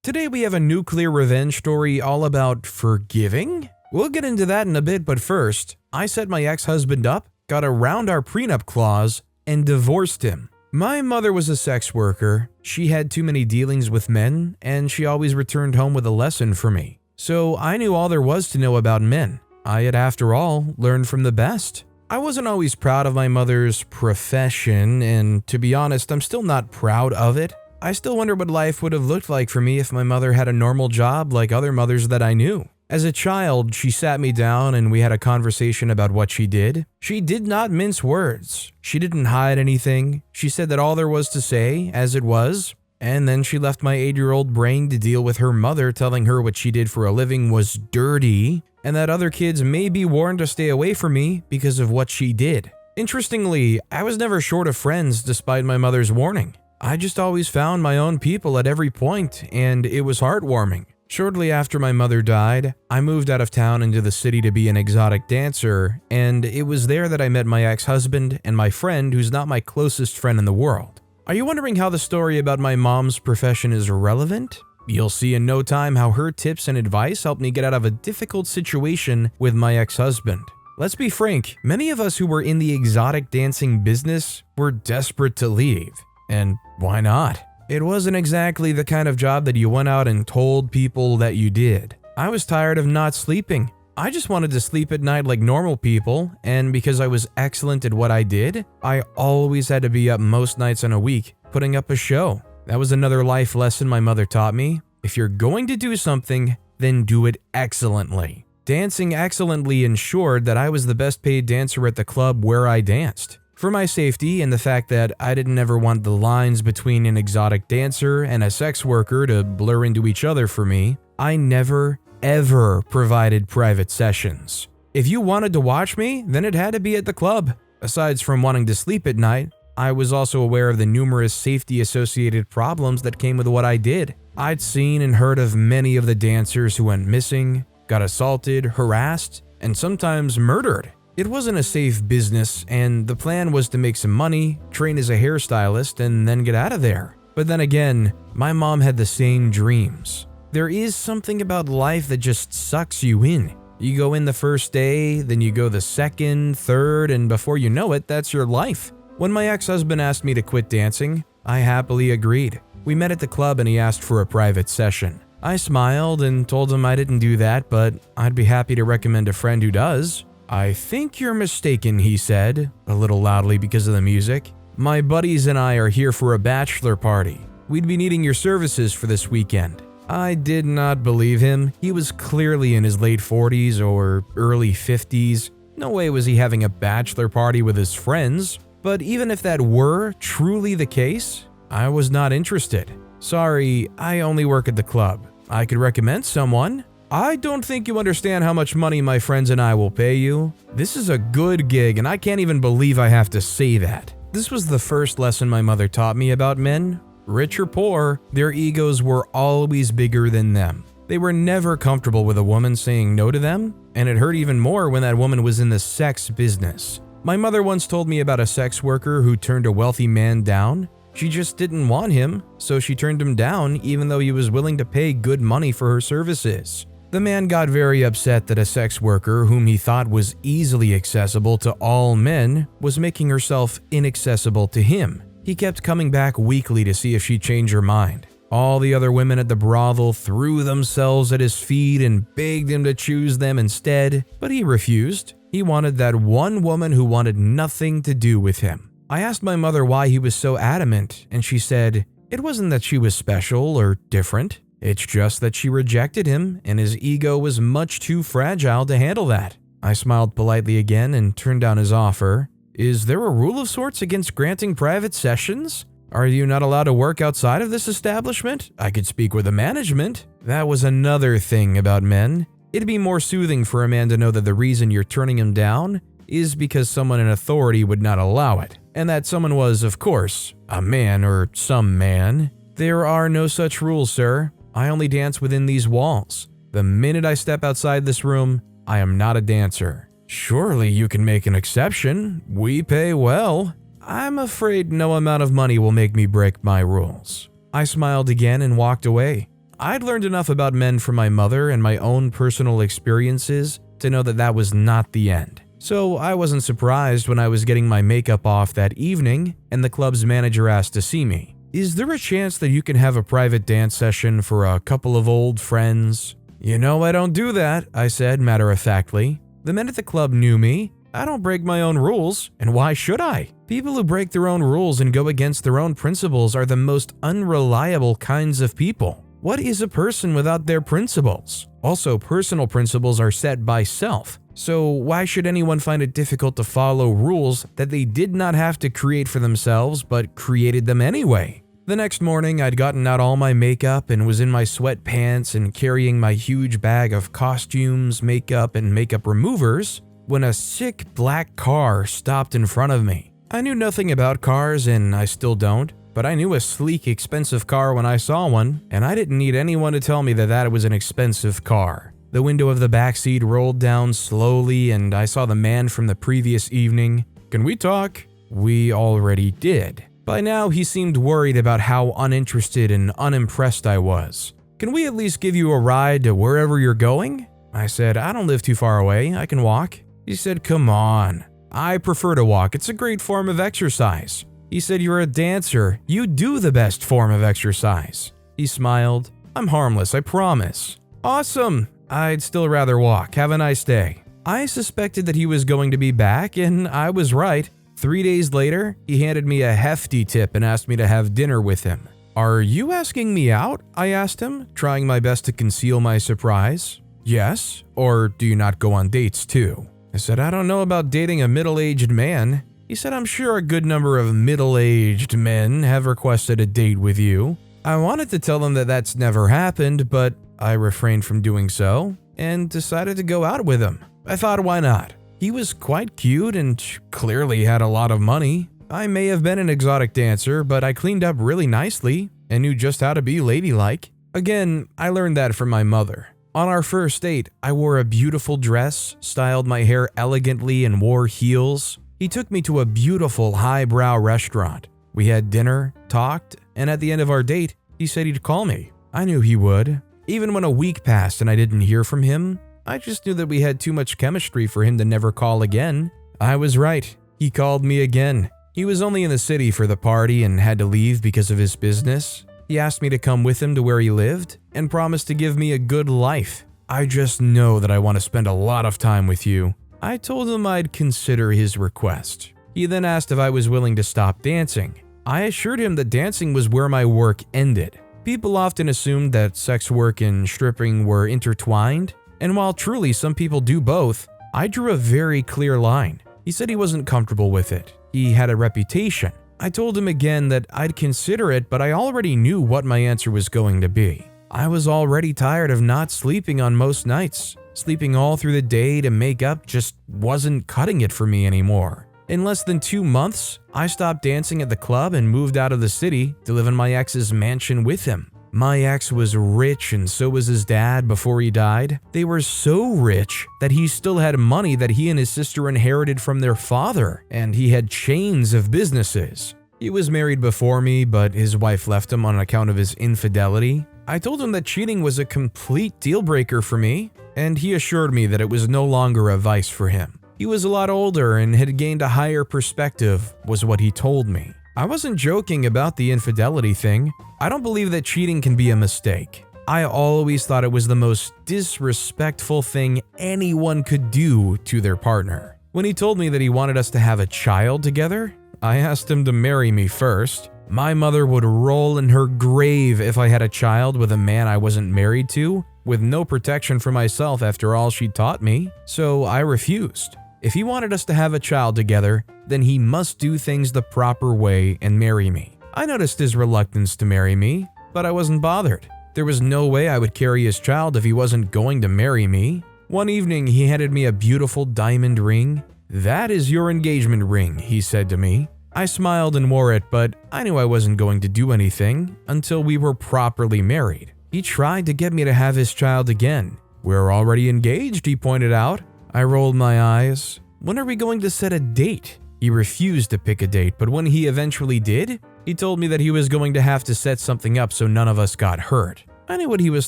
Today we have a nuclear revenge story all about forgiving? We'll get into that in a bit, but first, I set my ex-husband up, got around our prenup clause, and divorced him. My mother was a sex worker, she had too many dealings with men, and she always returned home with a lesson for me. So I knew all there was to know about men. I had, after all, learned from the best. I wasn't always proud of my mother's profession, and to be honest, I'm still not proud of it. I still wonder what life would have looked like for me if my mother had a normal job like other mothers that I knew. As a child, she sat me down and we had a conversation about what she did. She did not mince words. She didn't hide anything. She said that all there was to say, as it was, and then she left my 8-year-old brain to deal with her mother telling her what she did for a living was dirty, and that other kids may be warned to stay away from me because of what she did. Interestingly, I was never short of friends despite my mother's warning. I just always found my own people at every point, and it was heartwarming. Shortly after my mother died, I moved out of town into the city to be an exotic dancer, and it was there that I met my ex-husband and my friend who's not my closest friend in the world. Are you wondering how the story about my mom's profession is relevant? You'll see in no time how her tips and advice helped me get out of a difficult situation with my ex-husband. Let's be frank, many of us who were in the exotic dancing business were desperate to leave. And why not? It wasn't exactly the kind of job that you went out and told people that you did. I was tired of not sleeping. I just wanted to sleep at night like normal people, and because I was excellent at what I did, I always had to be up most nights in a week, putting up a show. That was another life lesson my mother taught me. If you're going to do something, then do it excellently. Dancing excellently ensured that I was the best paid dancer at the club where I danced. For my safety and the fact that I didn't ever want the lines between an exotic dancer and a sex worker to blur into each other for me, I never, ever provided private sessions. If you wanted to watch me, then it had to be at the club. Aside from wanting to sleep at night, I was also aware of the numerous safety-associated problems that came with what I did. I'd seen and heard of many of the dancers who went missing, got assaulted, harassed, and sometimes murdered. It wasn't a safe business, and the plan was to make some money, train as a hairstylist, and then get out of there. But then again, my mom had the same dreams. There is something about life that just sucks you in. You go in the first day, then you go the second, third, and before you know it, that's your life. When my ex-husband asked me to quit dancing, I happily agreed. We met at the club and he asked for a private session. I smiled and told him I didn't do that, but I'd be happy to recommend a friend who does. "I think you're mistaken," he said, a little loudly because of the music. "My buddies and I are here for a bachelor party. We'd be needing your services for this weekend." I did not believe him. He was clearly in his late 40s or early 50s. No way was he having a bachelor party with his friends. But even if that were truly the case, I was not interested. "Sorry, I only work at the club. I could recommend someone." "I don't think you understand how much money my friends and I will pay you. This is a good gig and I can't even believe I have to say that." This was the first lesson my mother taught me about men. Rich or poor, their egos were always bigger than them. They were never comfortable with a woman saying no to them, and it hurt even more when that woman was in the sex business. My mother once told me about a sex worker who turned a wealthy man down. She just didn't want him, so she turned him down even though he was willing to pay good money for her services. The man got very upset that a sex worker whom he thought was easily accessible to all men was making herself inaccessible to him. He kept coming back weekly to see if she'd change her mind. All the other women at the brothel threw themselves at his feet and begged him to choose them instead, but he refused. He wanted that one woman who wanted nothing to do with him. I asked my mother why he was so adamant, and she said, it wasn't that she was special or different. It's just that she rejected him, and his ego was much too fragile to handle that. I smiled politely again and turned down his offer. "Is there a rule of sorts against granting private sessions? Are you not allowed to work outside of this establishment? I could speak with the management." That was another thing about men. It'd be more soothing for a man to know that the reason you're turning him down is because someone in authority would not allow it. And that someone was, of course, a man or some man. "There are no such rules, sir. I only dance within these walls. The minute I step outside this room, I am not a dancer." "Surely you can make an exception. We pay well." "I'm afraid no amount of money will make me break my rules." I smiled again and walked away. I'd learned enough about men from my mother and my own personal experiences to know that that was not the end. So I wasn't surprised when I was getting my makeup off that evening and the club's manager asked to see me. "Is there a chance that you can have a private dance session for a couple of old friends?" "You know I don't do that," I said matter-of-factly. The men at the club knew me. I don't break my own rules, and why should I? People who break their own rules and go against their own principles are the most unreliable kinds of people. What is a person without their principles? Also, personal principles are set by self. So why should anyone find it difficult to follow rules that they did not have to create for themselves but created them anyway? The next morning, I'd gotten out all my makeup and was in my sweatpants and carrying my huge bag of costumes, makeup, and makeup removers when a sick black car stopped in front of me. I knew nothing about cars and I still don't, but I knew a sleek, expensive car when I saw one, and I didn't need anyone to tell me that that was an expensive car. The window of the backseat rolled down slowly and I saw the man from the previous evening. "Can we talk?" We already did. By now, he seemed worried about how uninterested and unimpressed I was. "Can we at least give you a ride to wherever you're going?" I said, "I don't live too far away, I can walk." He said, "Come on. I prefer to walk, it's a great form of exercise." He said, "You're a dancer, you do the best form of exercise." He smiled. "I'm harmless, I promise." "Awesome. I'd still rather walk. Have a nice day." I suspected that he was going to be back, and I was right. 3 days later, he handed me a hefty tip and asked me to have dinner with him. "Are you asking me out?" I asked him, trying my best to conceal my surprise. "Yes, or do you not go on dates too?" I said, "I don't know about dating a middle-aged man." He said, "I'm sure a good number of middle-aged men have requested a date with you." I wanted to tell him that that's never happened, but I refrained from doing so and decided to go out with him. I thought, why not? He was quite cute and clearly had a lot of money. I may have been an exotic dancer, but I cleaned up really nicely and knew just how to be ladylike. Again, I learned that from my mother. On our first date, I wore a beautiful dress, styled my hair elegantly, and wore heels. He took me to a beautiful highbrow restaurant. We had dinner, talked, and at the end of our date, he said he'd call me. I knew he would. Even when a week passed and I didn't hear from him, I just knew that we had too much chemistry for him to never call again. I was right. He called me again. He was only in the city for the party and had to leave because of his business. He asked me to come with him to where he lived and promised to give me a good life. "I just know that I want to spend a lot of time with you." I told him I'd consider his request. He then asked if I was willing to stop dancing. I assured him that dancing was where my work ended. People often assumed that sex work and stripping were intertwined, and while truly some people do both, I drew a very clear line. He said he wasn't comfortable with it. He had a reputation. I told him again that I'd consider it, but I already knew what my answer was going to be. I was already tired of not sleeping on most nights. Sleeping all through the day to make up just wasn't cutting it for me anymore. In less than 2 months, I stopped dancing at the club and moved out of the city to live in my ex's mansion with him. My ex was rich and so was his dad before he died. They were so rich that he still had money that he and his sister inherited from their father, and he had chains of businesses. He was married before me, but his wife left him on account of his infidelity. I told him that cheating was a complete deal breaker for me, and he assured me that it was no longer a vice for him. He was a lot older and had gained a higher perspective, was what he told me. I wasn't joking about the infidelity thing. I don't believe that cheating can be a mistake. I always thought it was the most disrespectful thing anyone could do to their partner. When he told me that he wanted us to have a child together, I asked him to marry me first. My mother would roll in her grave if I had a child with a man I wasn't married to, with no protection for myself after all she taught me, so I refused. If he wanted us to have a child together, then he must do things the proper way and marry me. I noticed his reluctance to marry me, but I wasn't bothered. There was no way I would carry his child if he wasn't going to marry me. One evening, he handed me a beautiful diamond ring. "That is your engagement ring," he said to me. I smiled and wore it, but I knew I wasn't going to do anything until we were properly married. He tried to get me to have his child again. "We're already engaged," he pointed out. I rolled my eyes. "When are we going to set a date?" He refused to pick a date, but when he eventually did, he told me that he was going to have to set something up so none of us got hurt. I knew what he was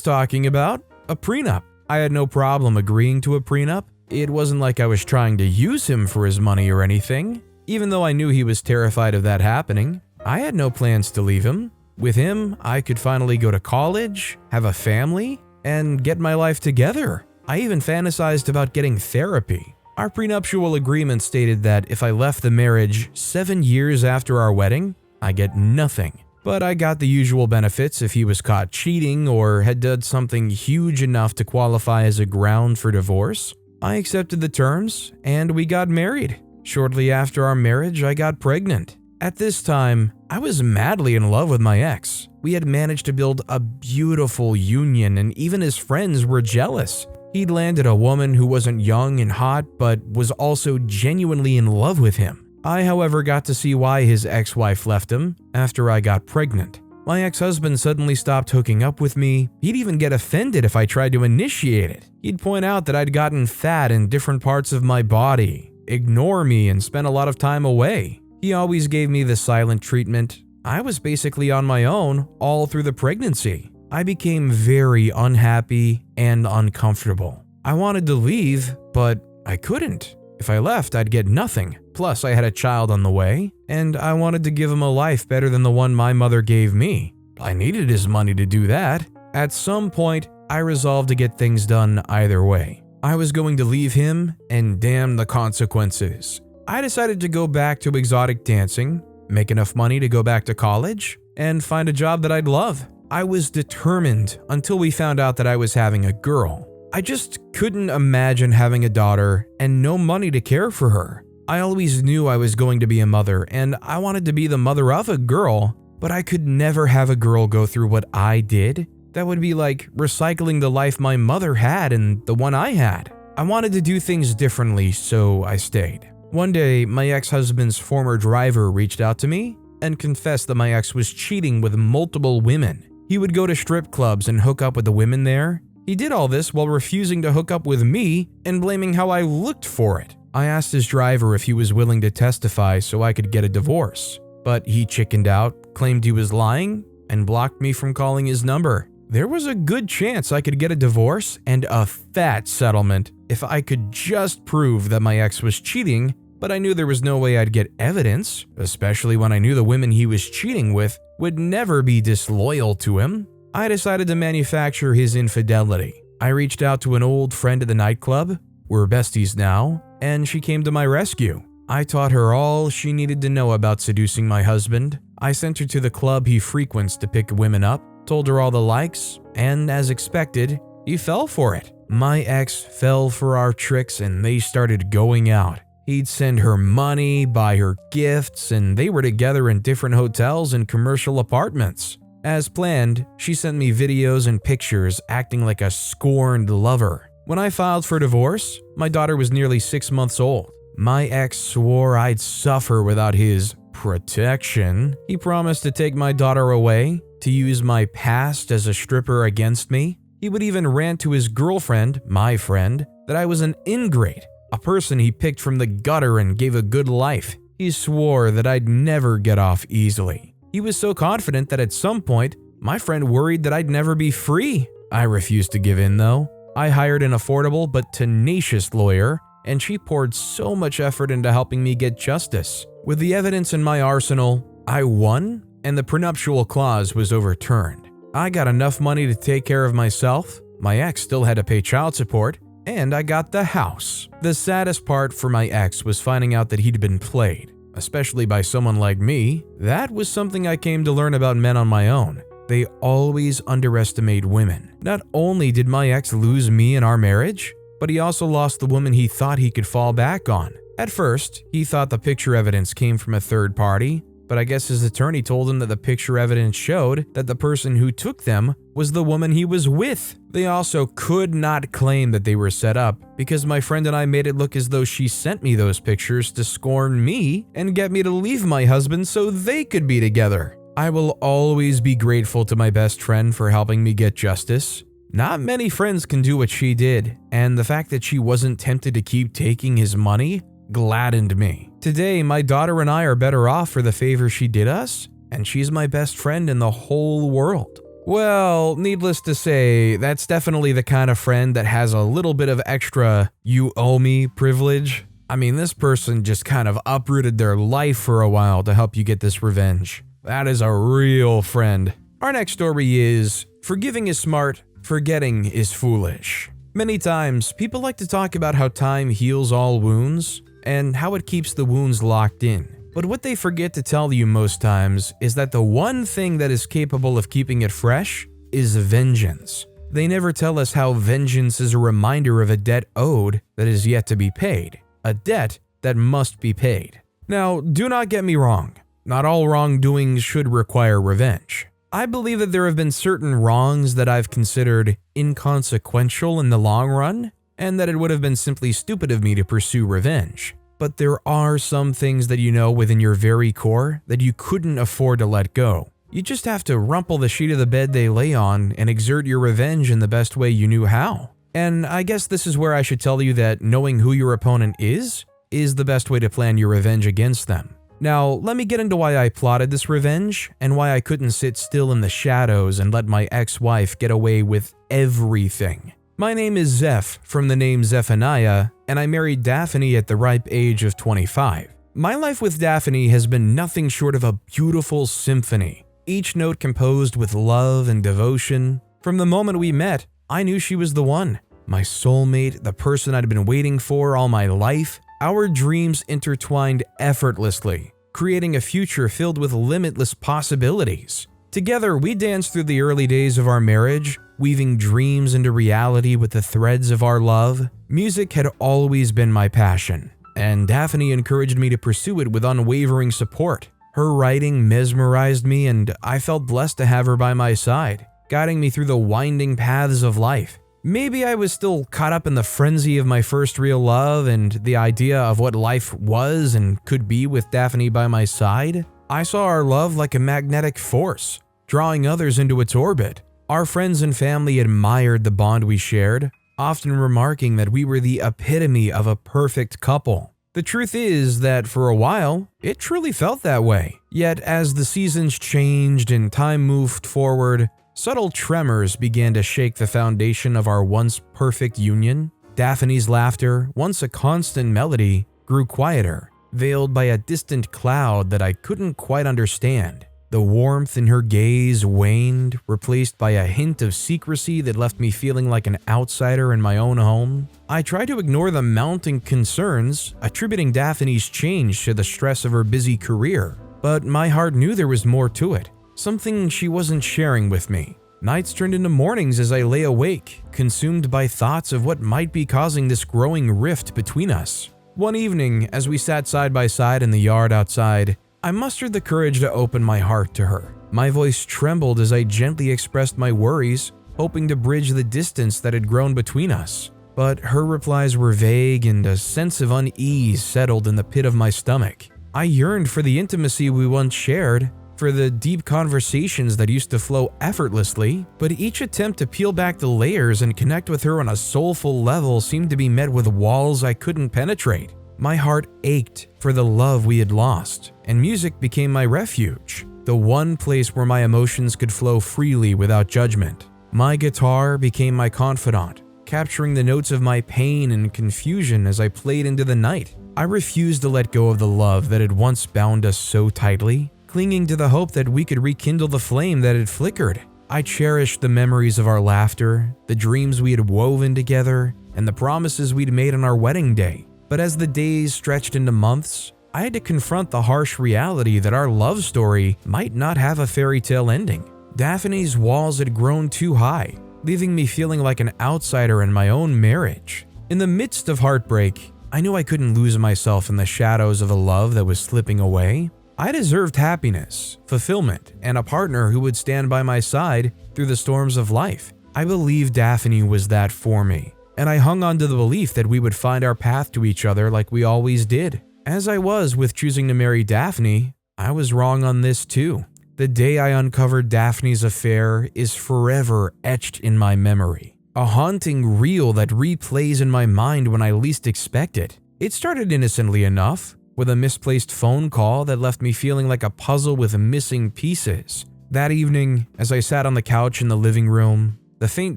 talking about. A prenup. I had no problem agreeing to a prenup. It wasn't like I was trying to use him for his money or anything. Even though I knew he was terrified of that happening, I had no plans to leave him. With him, I could finally go to college, have a family, and get my life together. I even fantasized about getting therapy. Our prenuptial agreement stated that if I left the marriage 7 years after our wedding, I get nothing. But I got the usual benefits if he was caught cheating or had done something huge enough to qualify as a ground for divorce. I accepted the terms, and we got married. Shortly after our marriage, I got pregnant. At this time, I was madly in love with my ex. We had managed to build a beautiful union, and even his friends were jealous. He'd landed a woman who wasn't young and hot, but was also genuinely in love with him. I, however, got to see why his ex-wife left him after I got pregnant. My ex-husband suddenly stopped hooking up with me. He'd even get offended if I tried to initiate it. He'd point out that I'd gotten fat in different parts of my body, ignore me, and spend a lot of time away. He always gave me the silent treatment. I was basically on my own all through the pregnancy. I became very unhappy and uncomfortable. I wanted to leave, but I couldn't. If I left, I'd get nothing. Plus, I had a child on the way, and I wanted to give him a life better than the one my mother gave me. I needed his money to do that. At some point, I resolved to get things done either way. I was going to leave him, and damn the consequences. I decided to go back to exotic dancing, make enough money to go back to college, and find a job that I'd love. I was determined until we found out that I was having a girl. I just couldn't imagine having a daughter and no money to care for her. I always knew I was going to be a mother, and I wanted to be the mother of a girl, but I could never have a girl go through what I did. That would be like recycling the life my mother had and the one I had. I wanted to do things differently, so I stayed. One day, my ex-husband's former driver reached out to me and confessed that my ex was cheating with multiple women. He would go to strip clubs and hook up with the women there. He did all this while refusing to hook up with me and blaming how I looked for it. I asked his driver if he was willing to testify so I could get a divorce, but he chickened out, claimed he was lying, and blocked me from calling his number. There was a good chance I could get a divorce and a fat settlement if I could just prove that my ex was cheating, but I knew there was no way I'd get evidence, especially when I knew the women he was cheating with would never be disloyal to him. I decided to manufacture his infidelity. I reached out to an old friend at the nightclub. We're besties now, and she came to my rescue. I taught her all she needed to know about seducing my husband. I sent her to the club he frequents to pick women up, told her all the likes, and as expected, he fell for it. My ex fell for our tricks and they started going out. He'd send her money, buy her gifts, and they were together in different hotels and commercial apartments. As planned, she sent me videos and pictures acting like a scorned lover. When I filed for divorce, my daughter was nearly 6 months old. My ex swore I'd suffer without his protection. He promised to take my daughter away, to use my past as a stripper against me. He would even rant to his girlfriend, my friend, that I was an ingrate, a person he picked from the gutter and gave a good life. He swore that I'd never get off easily. He was so confident that at some point, my friend worried that I'd never be free. I refused to give in though. I hired an affordable but tenacious lawyer, and she poured so much effort into helping me get justice. With the evidence in my arsenal, I won, and the prenuptial clause was overturned. I got enough money to take care of myself, my ex still had to pay child support, and I got the house. The saddest part for my ex was finding out that he'd been played. Especially by someone like me. That was something I came to learn about men on my own. They always underestimate women. Not only did my ex lose me in our marriage, but he also lost the woman he thought he could fall back on. At first, he thought the picture evidence came from a third party, but I guess his attorney told him that the picture evidence showed that the person who took them was the woman he was with. They also could not claim that they were set up because my friend and I made it look as though she sent me those pictures to scorn me and get me to leave my husband so they could be together. I will always be grateful to my best friend for helping me get justice. Not many friends can do what she did, and the fact that she wasn't tempted to keep taking his money gladdened me. Today, my daughter and I are better off for the favor she did us, and she's my best friend in the whole world. Well, needless to say, that's definitely the kind of friend that has a little bit of extra "you owe me" privilege. I mean, this person just kind of uprooted their life for a while to help you get this revenge. That is a real friend. Our next story is, forgiving is smart, forgetting is foolish. Many times, people like to talk about how time heals all wounds and how it keeps the wounds locked in. But what they forget to tell you most times is that the one thing that is capable of keeping it fresh is vengeance. They never tell us how vengeance is a reminder of a debt owed that is yet to be paid, a debt that must be paid. Now, do not get me wrong. Not all wrongdoings should require revenge. I believe that there have been certain wrongs that I've considered inconsequential in the long run, and that it would have been simply stupid of me to pursue revenge. But there are some things that you know within your very core that you couldn't afford to let go. You just have to rumple the sheet of the bed they lay on and exert your revenge in the best way you knew how. And I guess this is where I should tell you that knowing who your opponent is the best way to plan your revenge against them. Now, let me get into why I plotted this revenge and why I couldn't sit still in the shadows and let my ex-wife get away with everything. My name is Zeph, from the name Zephaniah, and I married Daphne at the ripe age of 25. My life with Daphne has been nothing short of a beautiful symphony, each note composed with love and devotion. From the moment we met, I knew she was the one, my soulmate, the person I'd been waiting for all my life. Our dreams intertwined effortlessly, creating a future filled with limitless possibilities. Together, we danced through the early days of our marriage, weaving dreams into reality with the threads of our love. Music had always been my passion, and Daphne encouraged me to pursue it with unwavering support. Her writing mesmerized me, and I felt blessed to have her by my side, guiding me through the winding paths of life. Maybe I was still caught up in the frenzy of my first real love and the idea of what life was and could be with Daphne by my side. I saw our love like a magnetic force, drawing others into its orbit. Our friends and family admired the bond we shared, often remarking that we were the epitome of a perfect couple. The truth is that for a while, it truly felt that way. Yet as the seasons changed and time moved forward, subtle tremors began to shake the foundation of our once perfect union. Daphne's laughter, once a constant melody, grew quieter, veiled by a distant cloud that I couldn't quite understand. The warmth in her gaze waned, replaced by a hint of secrecy that left me feeling like an outsider in my own home. I tried to ignore the mounting concerns, attributing Daphne's change to the stress of her busy career. But my heart knew there was more to it, something she wasn't sharing with me. Nights turned into mornings as I lay awake, consumed by thoughts of what might be causing this growing rift between us. One evening, as we sat side by side in the yard outside, I mustered the courage to open my heart to her. My voice trembled as I gently expressed my worries, hoping to bridge the distance that had grown between us. But her replies were vague, and a sense of unease settled in the pit of my stomach. I yearned for the intimacy we once shared, for the deep conversations that used to flow effortlessly, but each attempt to peel back the layers and connect with her on a soulful level seemed to be met with walls I couldn't penetrate. My heart ached for the love we had lost, and music became my refuge, the one place where my emotions could flow freely without judgment. My guitar became my confidant, capturing the notes of my pain and confusion as I played into the night. I refused to let go of the love that had once bound us so tightly, clinging to the hope that we could rekindle the flame that had flickered. I cherished the memories of our laughter, the dreams we had woven together, and the promises we'd made on our wedding day. But as the days stretched into months, I had to confront the harsh reality that our love story might not have a fairy tale ending. Daphne's walls had grown too high, leaving me feeling like an outsider in my own marriage. In the midst of heartbreak, I knew I couldn't lose myself in the shadows of a love that was slipping away. I deserved happiness, fulfillment, and a partner who would stand by my side through the storms of life. I believed Daphne was that for me, and I hung on to the belief that we would find our path to each other like we always did. As I was with choosing to marry Daphne, I was wrong on this too. The day I uncovered Daphne's affair is forever etched in my memory, a haunting reel that replays in my mind when I least expect it. It started innocently enough, with a misplaced phone call that left me feeling like a puzzle with missing pieces. That evening, as I sat on the couch in the living room, the faint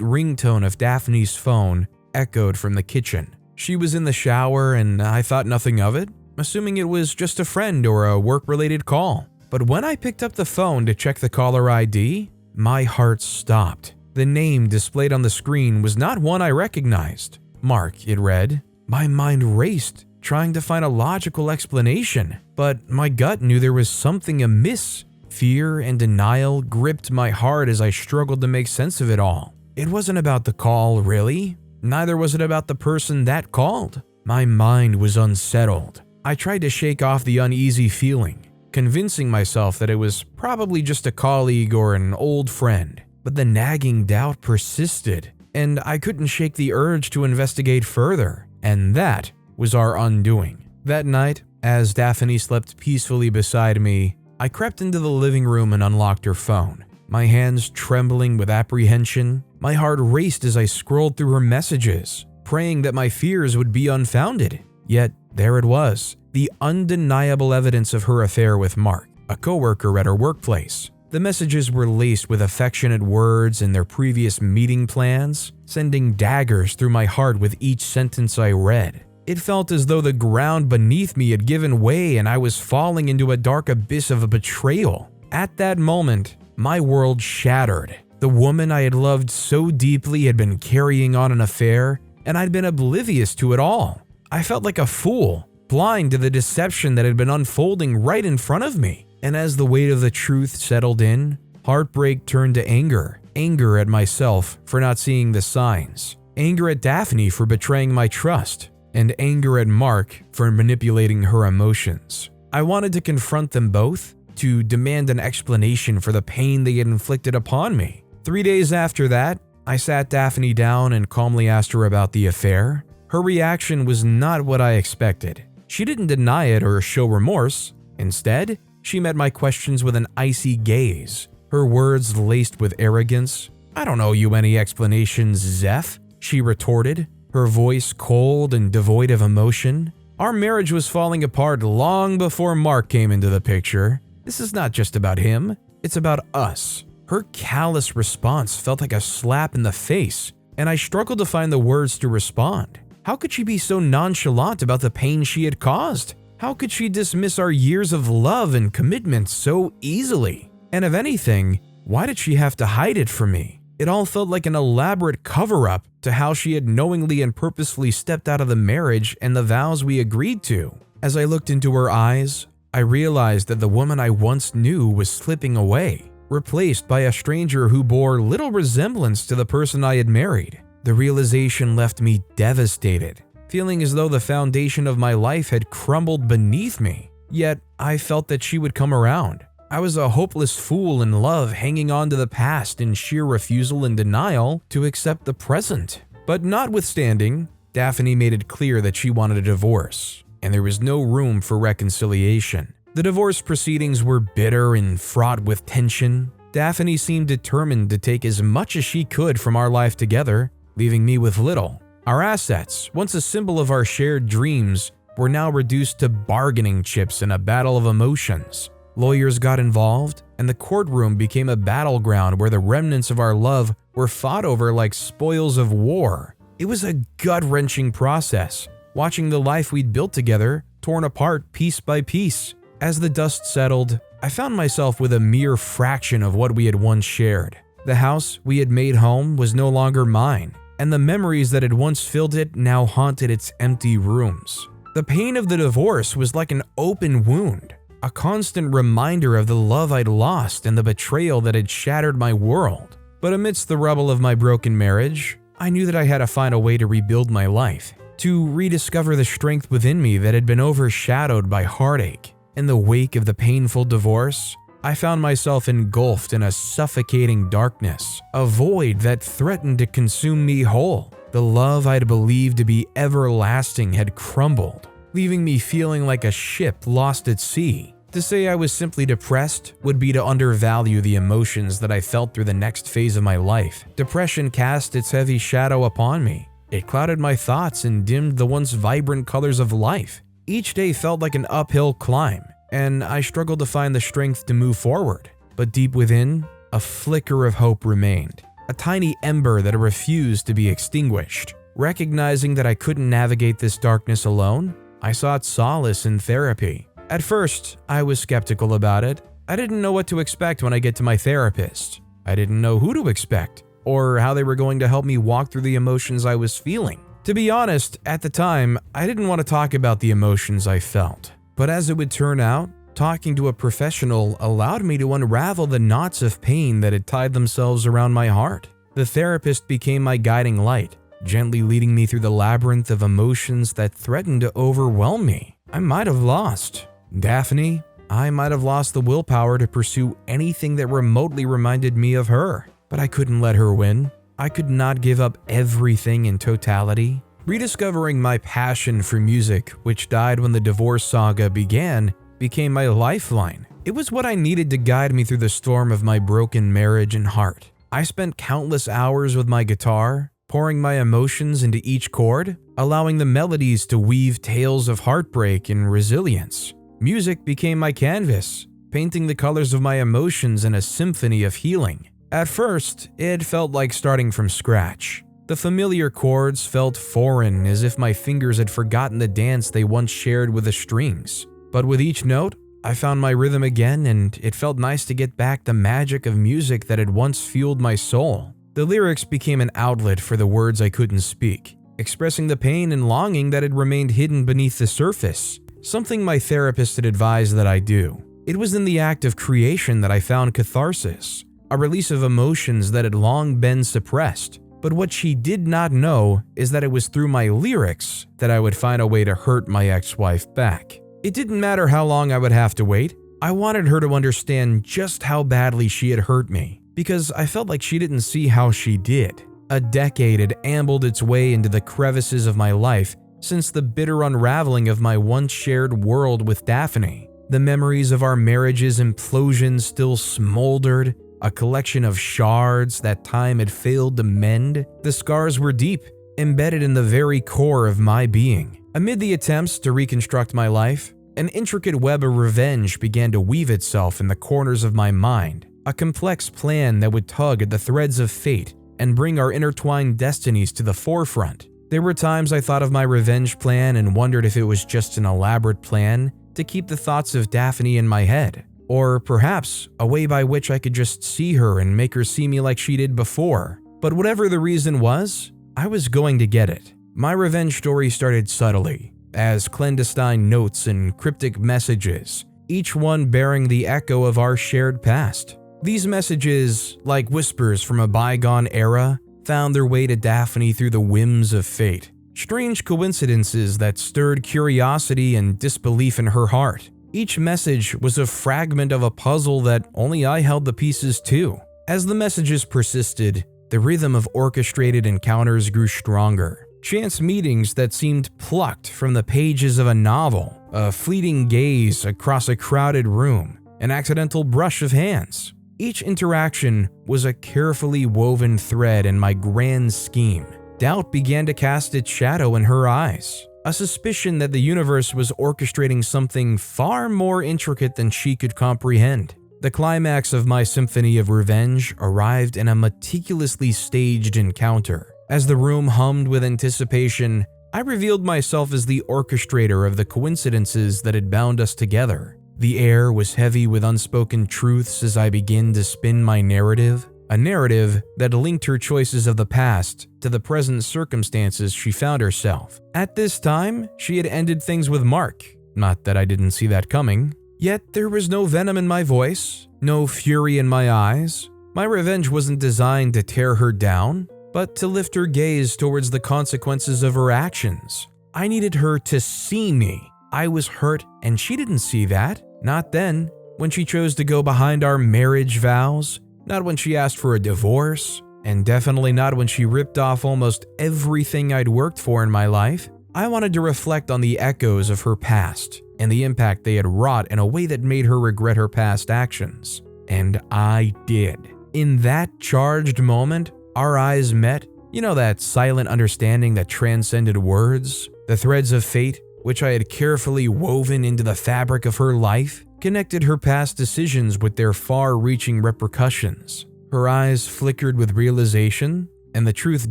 ringtone of Daphne's phone echoed from the kitchen. She was in the shower and I thought nothing of it, assuming it was just a friend or a work-related call. But when I picked up the phone to check the caller ID, my heart stopped. The name displayed on the screen was not one I recognized. Mark, it read. My mind raced, trying to find a logical explanation, but my gut knew there was something amiss. Fear and denial gripped my heart as I struggled to make sense of it all. It wasn't about the call, really. Neither was it about the person that called. My mind was unsettled. I tried to shake off the uneasy feeling, convincing myself that it was probably just a colleague or an old friend. But the nagging doubt persisted, and I couldn't shake the urge to investigate further. And that was our undoing. That night, as Daphne slept peacefully beside me, I crept into the living room and unlocked her phone. My hands trembling with apprehension, my heart raced as I scrolled through her messages, praying that my fears would be unfounded. Yet, there it was, the undeniable evidence of her affair with Mark, a coworker at her workplace. The messages were laced with affectionate words and their previous meeting plans, sending daggers through my heart with each sentence I read. It felt as though the ground beneath me had given way and I was falling into a dark abyss of a betrayal. At that moment, my world shattered. The woman I had loved so deeply had been carrying on an affair, and I'd been oblivious to it all. I felt like a fool, blind to the deception that had been unfolding right in front of me. And as the weight of the truth settled in, heartbreak turned to anger. Anger at myself for not seeing the signs. Anger at Daphne for betraying my trust. And anger at Mark for manipulating her emotions. I wanted to confront them both, to demand an explanation for the pain they had inflicted upon me. 3 days after that, I sat Daphne down and calmly asked her about the affair. Her reaction was not what I expected. She didn't deny it or show remorse. Instead, she met my questions with an icy gaze, her words laced with arrogance. "I don't owe you any explanations, Zeph," she retorted, her voice cold and devoid of emotion. "Our marriage was falling apart long before Mark came into the picture. This is not just about him, it's about us." Her callous response felt like a slap in the face, and I struggled to find the words to respond. How could she be so nonchalant about the pain she had caused? How could she dismiss our years of love and commitment so easily? And if anything, why did she have to hide it from me? It all felt like an elaborate cover-up to how she had knowingly and purposefully stepped out of the marriage and the vows we agreed to. As I looked into her eyes, I realized that the woman I once knew was slipping away, replaced by a stranger who bore little resemblance to the person I had married. The realization left me devastated, feeling as though the foundation of my life had crumbled beneath me. Yet, I felt that she would come around. I was a hopeless fool in love, hanging on to the past in sheer refusal and denial to accept the present. But notwithstanding, Daphne made it clear that she wanted a divorce, and there was no room for reconciliation. The divorce proceedings were bitter and fraught with tension. Daphne seemed determined to take as much as she could from our life together, leaving me with little. Our assets, once a symbol of our shared dreams, were now reduced to bargaining chips in a battle of emotions. Lawyers got involved, and the courtroom became a battleground where the remnants of our love were fought over like spoils of war. It was a gut-wrenching process, watching the life we'd built together torn apart piece by piece. As the dust settled, I found myself with a mere fraction of what we had once shared. The house we had made home was no longer mine, and the memories that had once filled it now haunted its empty rooms. The pain of the divorce was like an open wound, a constant reminder of the love I'd lost and the betrayal that had shattered my world. But amidst the rubble of my broken marriage, I knew that I had to find a way to rebuild my life, to rediscover the strength within me that had been overshadowed by heartache. In the wake of the painful divorce, I found myself engulfed in a suffocating darkness, a void that threatened to consume me whole. The love I'd believed to be everlasting had crumbled, leaving me feeling like a ship lost at sea. To say I was simply depressed would be to undervalue the emotions that I felt through the next phase of my life. Depression cast its heavy shadow upon me. It clouded my thoughts and dimmed the once vibrant colors of life. Each day felt like an uphill climb, and I struggled to find the strength to move forward. but deep within, a flicker of hope remained, a tiny ember that refused to be extinguished. Recognizing that I couldn't navigate this darkness alone, I sought solace in therapy. At first, I was skeptical about it. I didn't know what to expect when I get to my therapist. I didn't know who to expect, or how they were going to help me walk through the emotions I was feeling. To be honest, at the time, I didn't want to talk about the emotions I felt. But as it would turn out, talking to a professional allowed me to unravel the knots of pain that had tied themselves around my heart. The therapist became my guiding light, gently leading me through the labyrinth of emotions that threatened to overwhelm me. I might have lost Daphne. I might have lost the willpower to pursue anything that remotely reminded me of her, but I couldn't let her win. I could not give up everything in totality. Rediscovering my passion for music, which died when the divorce saga began, became my lifeline. It was what I needed to guide me through the storm of my broken marriage and heart. I spent countless hours with my guitar, pouring my emotions into each chord, allowing the melodies to weave tales of heartbreak and resilience. Music became my canvas, painting the colors of my emotions in a symphony of healing. At first, it felt like starting from scratch. The familiar chords felt foreign, as if my fingers had forgotten the dance they once shared with the strings. But with each note, I found my rhythm again, and it felt nice to get back the magic of music that had once fueled my soul. The lyrics became an outlet for the words I couldn't speak, expressing the pain and longing that had remained hidden beneath the surface, something my therapist had advised that I do. It was in the act of creation that I found catharsis, a release of emotions that had long been suppressed. But what she did not know is that it was through my lyrics that I would find a way to hurt my ex-wife back. It didn't matter how long I would have to wait. I wanted her to understand just how badly she had hurt me, because I felt like she didn't see how she did. A decade had ambled its way into the crevices of my life since the bitter unraveling of my once shared world with Daphne. The memories of our marriage's implosion still smoldered, a collection of shards that time had failed to mend. The scars were deep, embedded in the very core of my being. Amid the attempts to reconstruct my life, an intricate web of revenge began to weave itself in the corners of my mind, a complex plan that would tug at the threads of fate and bring our intertwined destinies to the forefront. There were times I thought of my revenge plan and wondered if it was just an elaborate plan to keep the thoughts of Daphne in my head, or perhaps a way by which I could just see her and make her see me like she did before. But whatever the reason was, I was going to get it. My revenge story started subtly, as clandestine notes and cryptic messages, each one bearing the echo of our shared past. These messages, like whispers from a bygone era, found their way to Daphne through the whims of fate. Strange coincidences that stirred curiosity and disbelief in her heart. Each message was a fragment of a puzzle that only I held the pieces to. As the messages persisted, the rhythm of orchestrated encounters grew stronger. Chance meetings that seemed plucked from the pages of a novel, a fleeting gaze across a crowded room, an accidental brush of hands. Each interaction was a carefully woven thread in my grand scheme. Doubt began to cast its shadow in her eyes, a suspicion that the universe was orchestrating something far more intricate than she could comprehend. The climax of my symphony of revenge arrived in a meticulously staged encounter. As the room hummed with anticipation, I revealed myself as the orchestrator of the coincidences that had bound us together. The air was heavy with unspoken truths as I began to spin my narrative, a narrative that linked her choices of the past to the present circumstances she found herself. At this time, she had ended things with Mark. Not that I didn't see that coming. Yet there was no venom in my voice, no fury in my eyes. My revenge wasn't designed to tear her down, but to lift her gaze towards the consequences of her actions. I needed her to see me. I was hurt, and she didn't see that. Not then, when she chose to go behind our marriage vows, not when she asked for a divorce, and definitely not when she ripped off almost everything I'd worked for in my life. I wanted to reflect on the echoes of her past and the impact they had wrought in a way that made her regret her past actions. And I did. In that charged moment, our eyes met. You know, that silent understanding that transcended words? The threads of fate, which I had carefully woven into the fabric of her life. connected her past decisions with their far-reaching repercussions. Her eyes flickered with realization, and the truth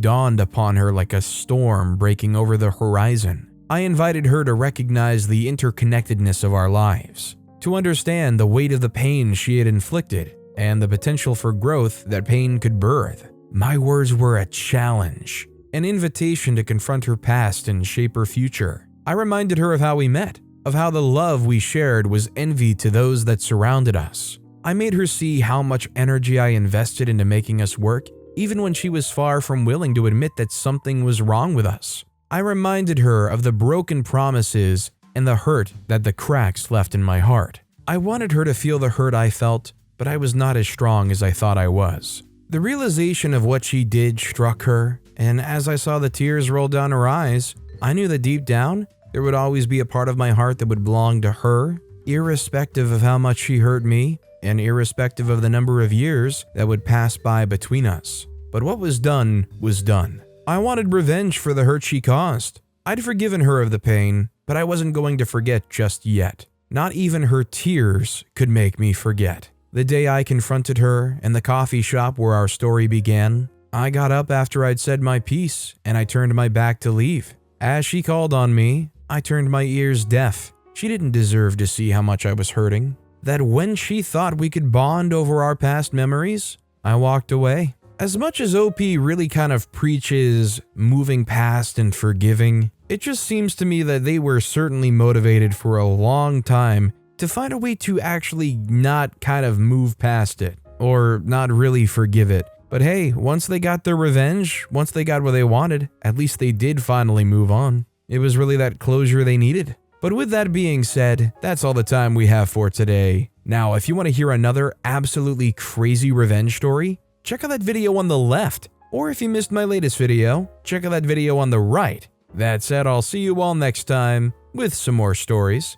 dawned upon her like a storm breaking over the horizon. I invited her to recognize the interconnectedness of our lives, to understand the weight of the pain she had inflicted, and the potential for growth that pain could birth. My words were a challenge, an invitation to confront her past and shape her future. I reminded her of how we met, of how the love we shared was envy to those that surrounded us. I made her see how much energy I invested into making us work, even when she was far from willing to admit that something was wrong with us. I reminded her of the broken promises and the hurt that the cracks left in my heart. I wanted her to feel the hurt I felt, but I was not as strong as I thought I was. The realization of what she did struck her, and as I saw the tears roll down her eyes, I knew that deep down, there would always be a part of my heart that would belong to her, irrespective of how much she hurt me, and irrespective of the number of years that would pass by between us. But what was done was done. I wanted revenge for the hurt she caused. I'd forgiven her of the pain, but I wasn't going to forget just yet. Not even her tears could make me forget. The day I confronted her in the coffee shop where our story began, I got up after I'd said my piece and I turned my back to leave. As she called on me, I turned my ears deaf. She didn't deserve to see how much I was hurting. That when she thought we could bond over our past memories, I walked away. As much as OP really kind of preaches moving past and forgiving, it just seems to me that they were certainly motivated for a long time to find a way to actually not kind of move past it, or not really forgive it. But hey, once they got their revenge, once they got what they wanted, at least they did finally move on. It was really that closure they needed. But with that being said, that's all the time we have for today. Now, if you want to hear another absolutely crazy revenge story, check out that video on the left. Or if you missed my latest video, check out that video on the right. That said, I'll see you all next time with some more stories.